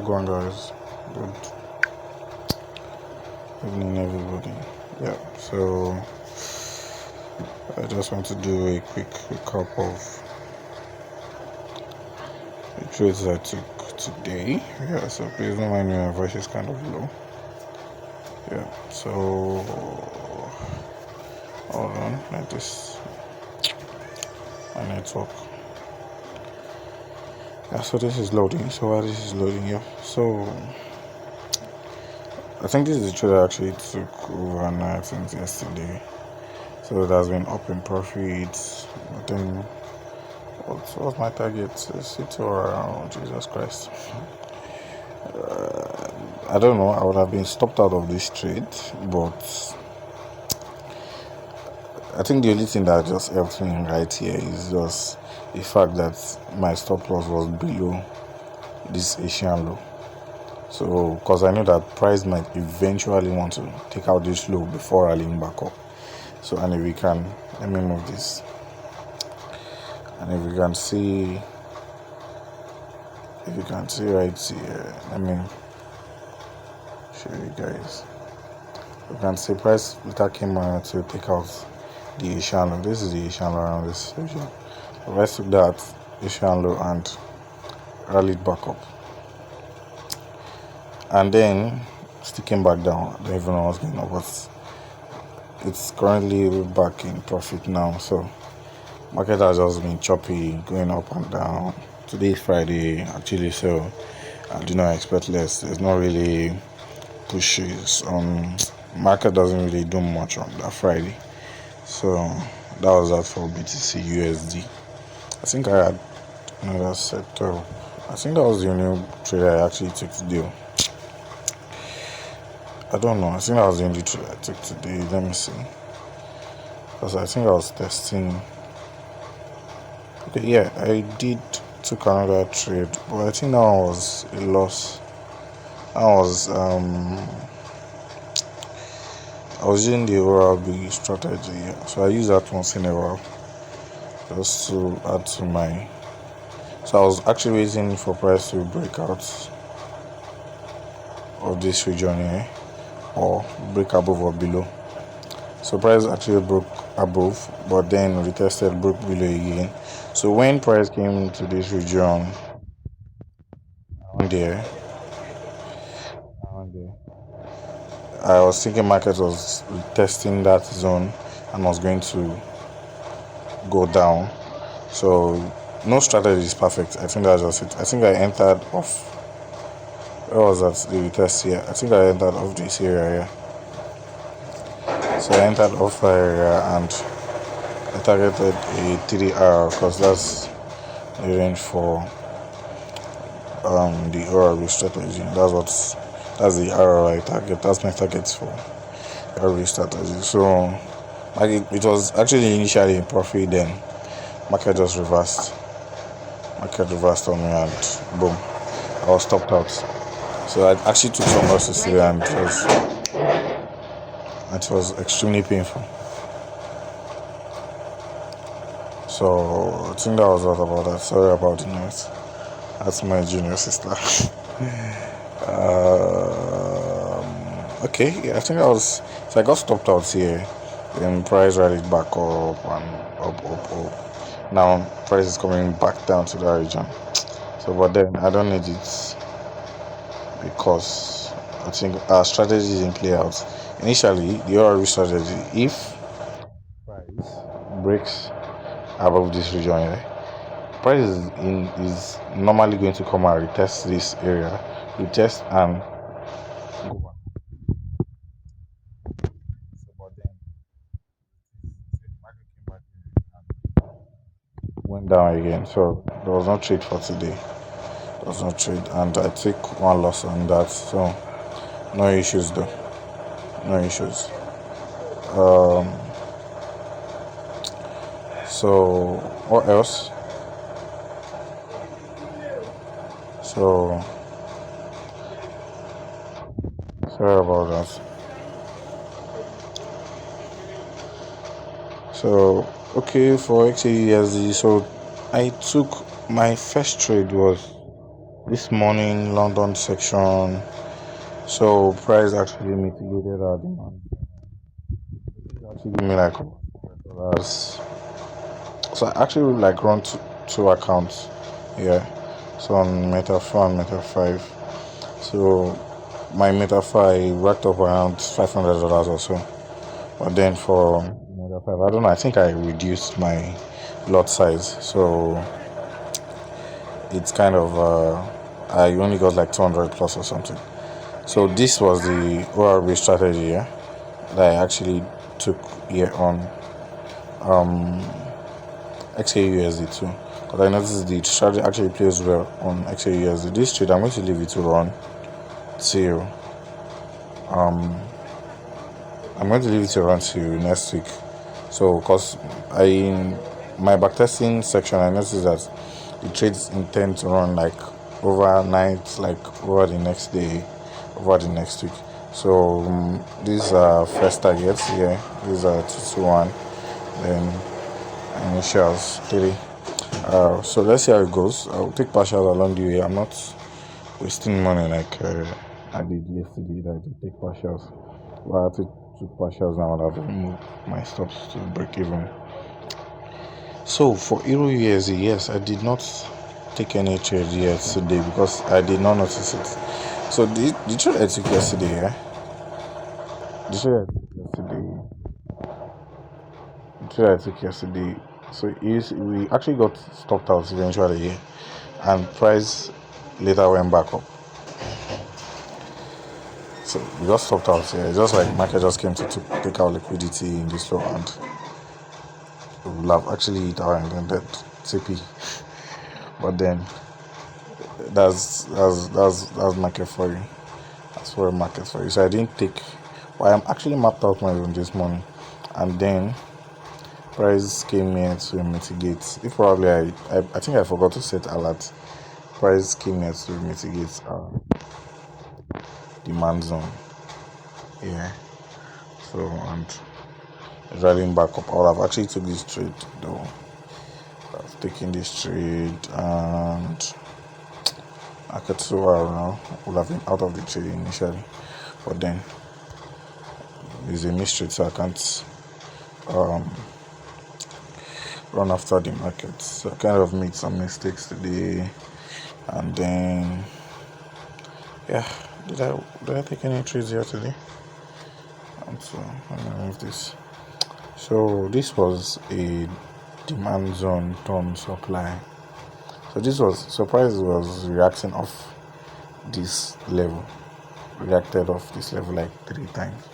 Wagwan guys, good evening everybody. Yeah, so I just want to do a quick recap of the trades I took today. Yeah, so please don't mind me, my voice is kind of low. Yeah, so hold on, like this, my network. Yeah, so this is loading. So while this is loading, yeah, so I think this is the trade I actually took overnight since yesterday. So it has been up in profit. I think what's my target? It's around Jesus Christ. I don't know. I would have been stopped out of this trade, but I think the only thing that just helped me right here is just the fact that my stop loss was below this Asian low. So, because I know that price might eventually want to take out this low before rallying back up. So, and if we can, let me move this. And if you can see right here, let me show you guys. You can see price later came out to take out the Asian low. This is the Asian low around this region. The price took that Asian low and rallied back up. And then still came back down. I don't even know what's going on, but it's currently back in profit now. So market has just been choppy, going up and down. Today is Friday actually, so I do not expect less. There's not really pushes on market, doesn't really do much on that Friday. So that was that for BTC USD. I think I had another sector. I think that was the only trade I actually took today. I don't know. I think that was the only trade I took today. Let me see. Because I think I was testing. Okay, yeah, I did took another trade, but I think that one was a loss. I was using the overall big strategy, yeah. So I use that once in a while just to add to my. So I was actually waiting for price to break out of this region here, or break above or below. So price actually broke above, but then retested, broke below again. So when price came to this region around there, I was thinking market was testing that zone and was going to go down. So no strategy is perfect. I think that's just it. I think I entered off. Where was that? The retest here. I think I entered off this area here. So I entered off area and I targeted a 3R because that's the range for the RRB strategy. That's the RRI target. That's my targets for RRB strategy. So it was actually initially in profit, then market just reversed. Market reversed on me and boom, I was stopped out. So I actually took some losses today and it was extremely painful. So I think that was all about that. Sorry about the noise. That's my junior sister. Okay, yeah, I think I was. So I got stopped out here. Then price rallied back up and up. Now price is coming back down to that region. So, but then I don't need it because I think our strategy didn't play out. Initially, the ORV strategy, if price breaks above this region here, price is normally going to come and retest this area, retest and go back. So, but then the market came back and went down again. So there was no trade for today. There was no trade, and I took one loss on that. So no issues though. No issues. So what else? So sorry about that. So okay, for XAUSD, so I took my first trade was This morning, London section. So price actually mitigated our demand. It actually give me like $100. So I actually would like run two accounts. Yeah. So on Meta 4 and Meta 5. So my Meta 5 racked up around $500 or so. But then for Meta 5, I don't know, I think I reduced my lot size. So it's kind of I only got like 200 plus or something. So this was the ORB strategy, yeah, that I actually took here on XAUSD too. Because I noticed the strategy actually plays well on XAUSD. This trade I'm going to leave it to run till I'm going to leave it to run till next week. So because I my backtesting section I noticed that the trades intend to run like overnight, like over the next day, over the next week. So these are first targets here. These are 221, then initials 3. So let's see how it goes. I'll take partials along the way. I'm not wasting money like I did yesterday. That I did take partials. Well, I took partials now. I've removed my stops to break even. So for Euro USD, yes, I did not take any trade yet today because I did not notice it. So the trade I took yesterday, yeah, the trade I took yesterday, the trade I took yesterday. So is we actually got stopped out eventually, yeah, and price later went back up. So we got stopped out here. It's just like market just came to take out liquidity in this low and we will have actually hit our intended TP. But then that's market for you. That's for a market for you. So I didn't take. Well, I'm actually mapped out my room this morning, and then price came here to mitigate. If probably I think I forgot to set alert. Price came here to mitigate demand zone. Yeah. So and rallying back up. I'll have actually took this trade though. I've taken this trade and I could so well now would have been out of the trade initially, but then it's a mystery, so I can't um, run after the market. So I kind of made some mistakes today, and then yeah, did I take any trades here today? And so I'm gonna remove this. So this was a demand zone turn supply. So this was surprise was reacting off this level, reacted off this level like 3 times.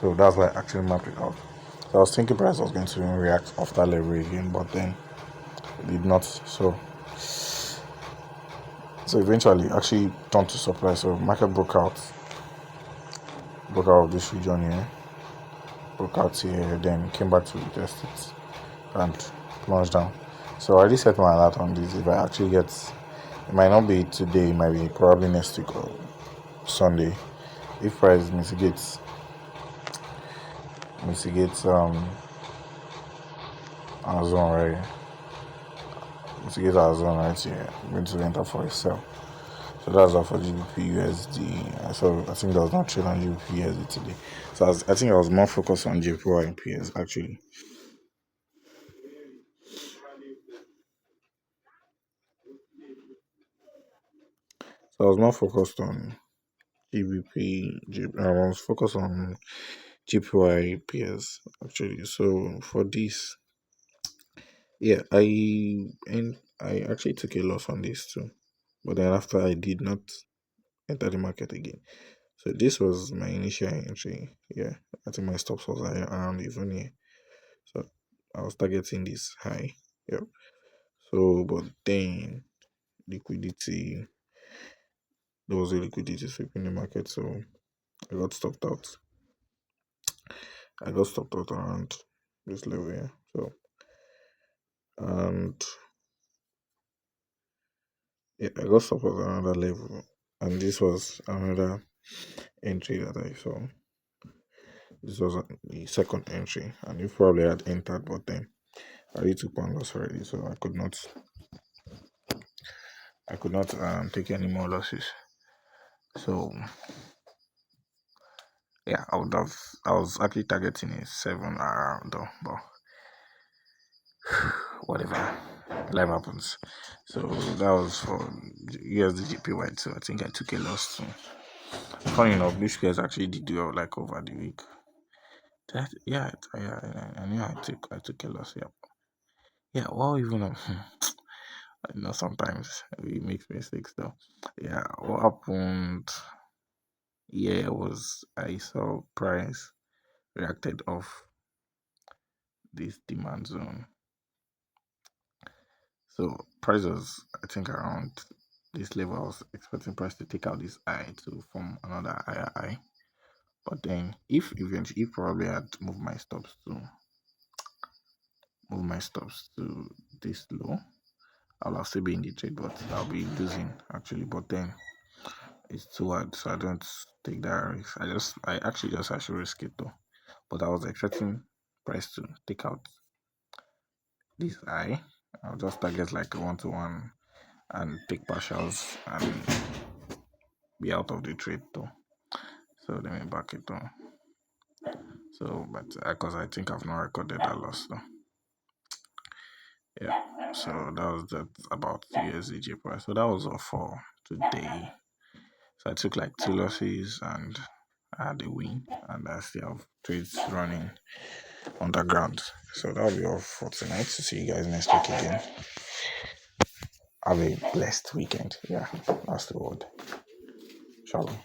So that's why I actually mapped it out. So I was thinking price was going to react off that level again, but then it did not. So eventually actually turned to supply. So market broke out of this region here, broke out here, then came back to retest it and plunged down. So I already set my alert on this. If I actually get, it might not be today, it might be probably next week or Sunday. If price mitigates our zone right, mitigates our zone right here, I'm going to enter for a sell. So that's all for GBP USD. So I think there was not trade on GBP USD today. So I think I was more focused on JPY and PS actually. So I was more focused on I was focused on GPY PS actually. So for this, yeah, I actually took a loss on this too, but then after I did not enter the market again. So this was my initial entry. Yeah, I think my stops was around even here. So I was targeting this high. Yep. So but then liquidity there was a liquidity sweep in the market, so I got stopped out. I got stopped out around this level here. So and yeah, I got stopped out around that level. And this was another entry that I saw. This was the second entry, and you probably had entered, but then I already took one loss already, so I could not I could not take any more losses. So yeah, I was actually targeting a 7 around though, but whatever, life happens. So that was for USDGPY. So I think I took a loss too. Funny enough, Blue Squares actually did well like over the week. I knew I took a loss. Yeah, yeah. Well, even sometimes we make mistakes though. Yeah, what happened? Yeah, was I saw price reacted off this demand zone. So price was, I think, around this level. I was expecting price to take out this eye to form another higher eye. But then, if eventually, if probably I'd move my stops to this low, I'll still be in the trade, but I'll be losing actually. But then it's too hard, so I don't take that risk. I actually just actually risk it though. But I was expecting price to take out this eye. I'll just target like a 1 to 1 and take partials and be out of the trade though. So let me back it down. So, but because I think I've not recorded that loss though. Yeah. So that was that about the USDG price. So that was all for today. So I took like 2 losses and I had a win, and I still have trades running underground. So that'll be all for tonight. See you guys next week again. Have a blessed weekend. Yeah, that's the word. Shalom.